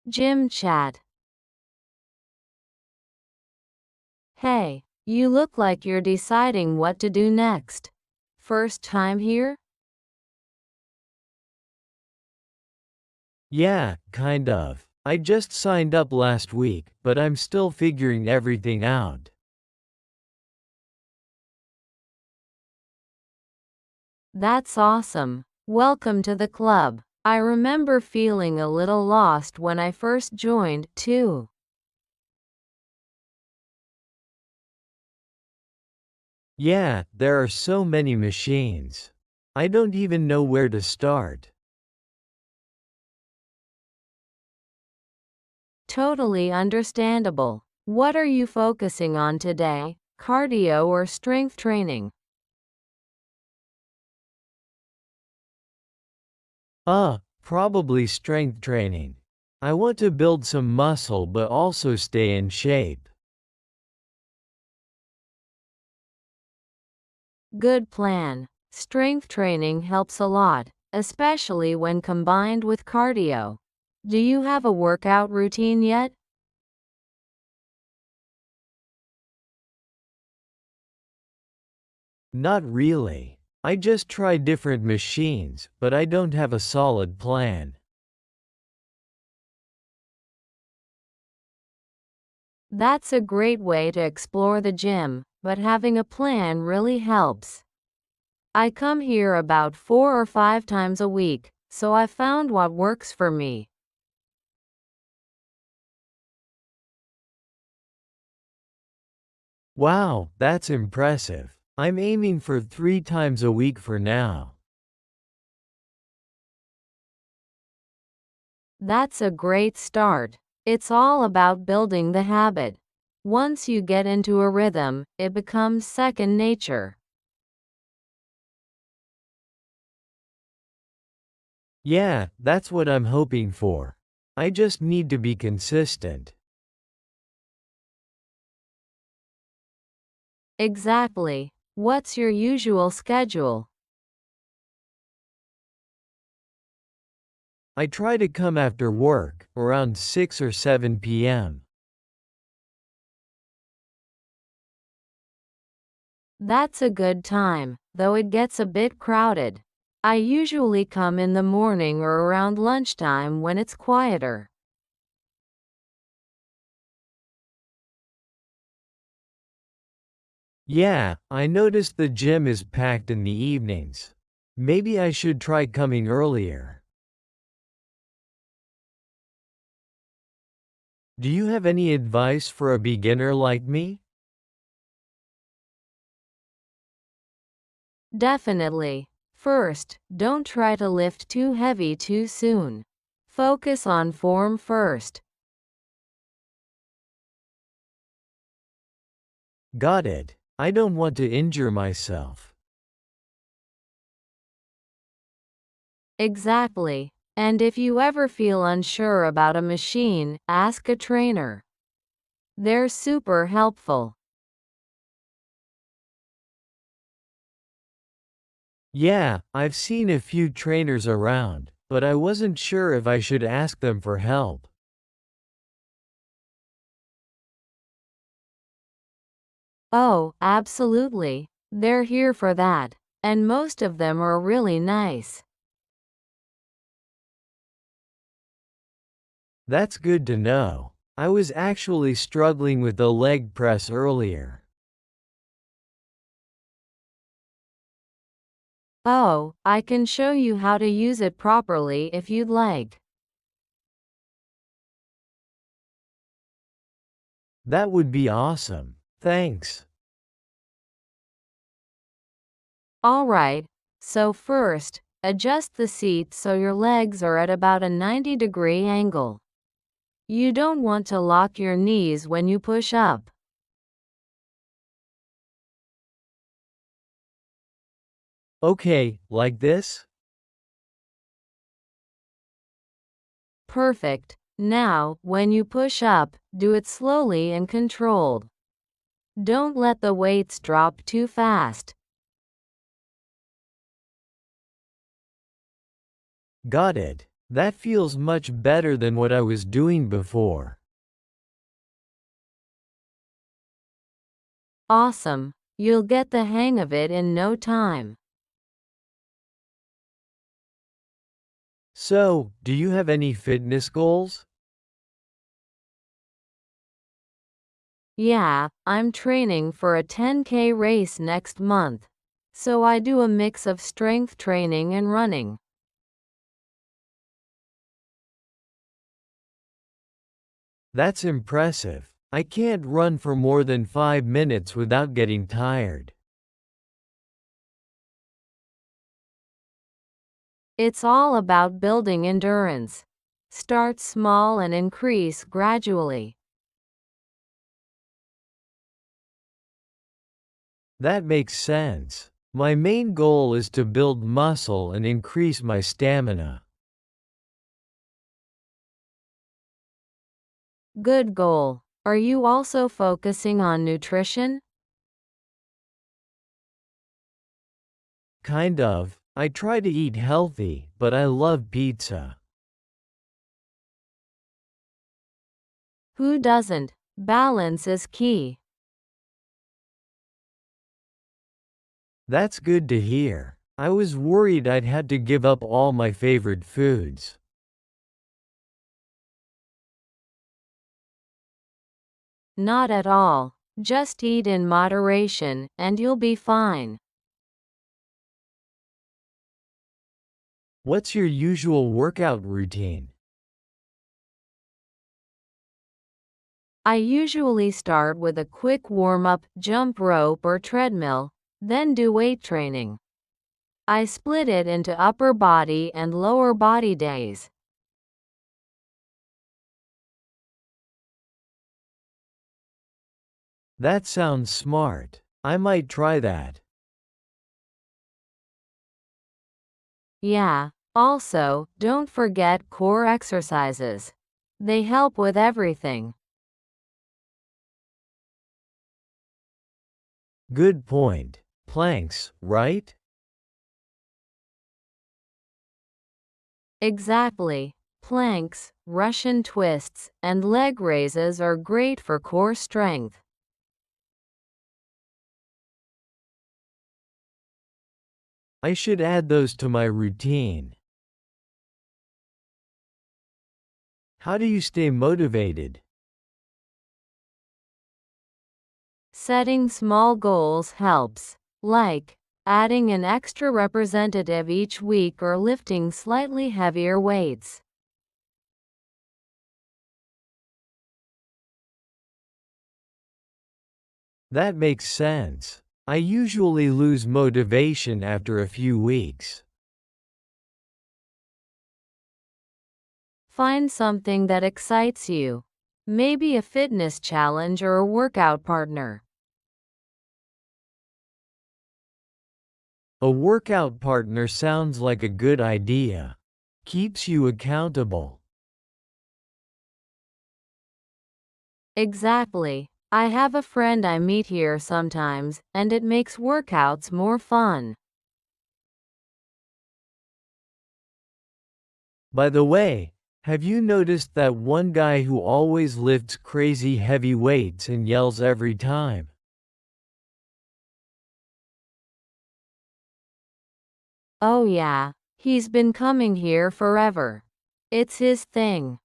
Gym chat. Hey, you look like you're deciding what to do next. First time here? Yeah, kind of. I just signed up last week, but I'm still figuring everything out. That's awesome. Welcome to the club. I remember feeling a little lost when I first joined, too. Yeah, there are so many machines. I don't even know where to start. Totally understandable. What are you focusing on today? Cardio or strength training? Probably strength training. I want to build some muscle but also stay in shape. Good plan. Strength training helps a lot, especially when combined with cardio. Do you have a workout routine yet? Not really. I just try different machines, but I don't have a solid plan. That's a great way to explore the gym, but having a plan really helps. I come here about 4 or 5 times a week, so I found what works for me. Wow, that's impressive. I'm aiming for 3 times a week for now. That's a great start. It's all about building the habit. Once you get into a rhythm, it becomes second nature. Yeah, that's what I'm hoping for. I just need to be consistent. Exactly. What's your usual schedule? I try to come after work, around 6 or 7 p.m. That's a good time, though it gets a bit crowded. I usually come in the morning or around lunchtime when it's quieter. Yeah, I noticed the gym is packed in the evenings. Maybe I should try coming earlier. Do you have any advice for a beginner like me? Definitely. First, don't try to lift too heavy too soon. Focus on form first. Got it. I don't want to injure myself. Exactly. And if you ever feel unsure about a machine, ask a trainer. They're super helpful. Yeah, I've seen a few trainers around, but I wasn't sure if I should ask them for help. Oh, absolutely. They're here for that. And most of them are really nice. That's good to know. I was actually struggling with the leg press earlier. Oh, I can show you how to use it properly if you'd like. That would be awesome. Thanks. Alright, so first, adjust the seat so your legs are at about a 90-degree angle. You don't want to lock your knees when you push up. Okay, like this? Perfect. Now, when you push up, do it slowly and controlled. Don't let the weights drop too fast. Got it. That feels much better than what I was doing before. Awesome. You'll get the hang of it in no time. So, do you have any fitness goals? Yeah, I'm training for a 10K race next month. So I do a mix of strength training and running. That's impressive. I can't run for more than 5 minutes without getting tired. It's all about building endurance. Start small and increase gradually. That makes sense. My main goal is to build muscle and increase my stamina. Good goal. Are you also focusing on nutrition? Kind of. I try to eat healthy, but I love pizza. Who doesn't? Balance is key. That's good to hear. I was worried I'd had to give up all my favorite foods. Not at all. Just eat in moderation, and you'll be fine. What's your usual workout routine? I usually start with a quick warm-up, jump rope or treadmill, then do weight training. I split it into upper body and lower body days. That sounds smart. I might try that. Yeah, also, don't forget core exercises. They help with everything. Good point. Planks, right? Exactly. Planks, Russian twists, and leg raises are great for core strength. I should add those to my routine. How do you stay motivated? Setting small goals helps, like adding an extra representative each week or lifting slightly heavier weights. That makes sense. I usually lose motivation after a few weeks. Find something that excites you. Maybe a fitness challenge or a workout partner. A workout partner sounds like a good idea. Keeps you accountable. Exactly. I have a friend I meet here sometimes, and it makes workouts more fun. By the way, have you noticed that one guy who always lifts crazy heavy weights and yells every time? Oh yeah, he's been coming here forever. It's his thing.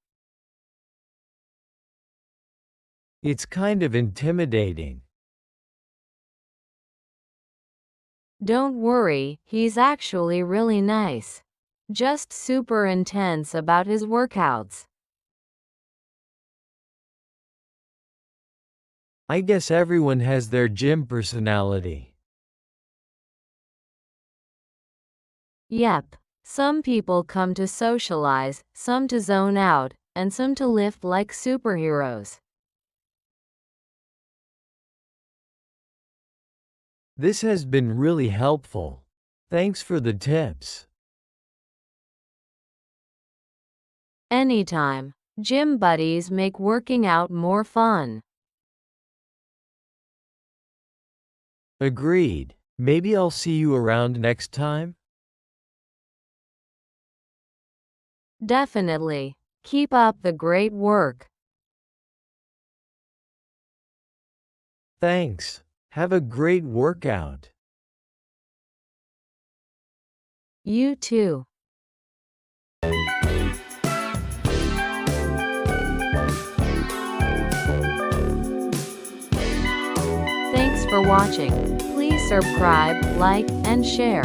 It's kind of intimidating. Don't worry, he's actually really nice. Just super intense about his workouts. I guess everyone has their gym personality. Yep. Some people come to socialize, some to zone out, and some to lift like superheroes. This has been really helpful. Thanks for the tips. Anytime. Gym buddies make working out more fun. Agreed. Maybe I'll see you around next time? Definitely. Keep up the great work. Thanks. Have a great workout. You too. Thanks for watching. Please subscribe, like, and share.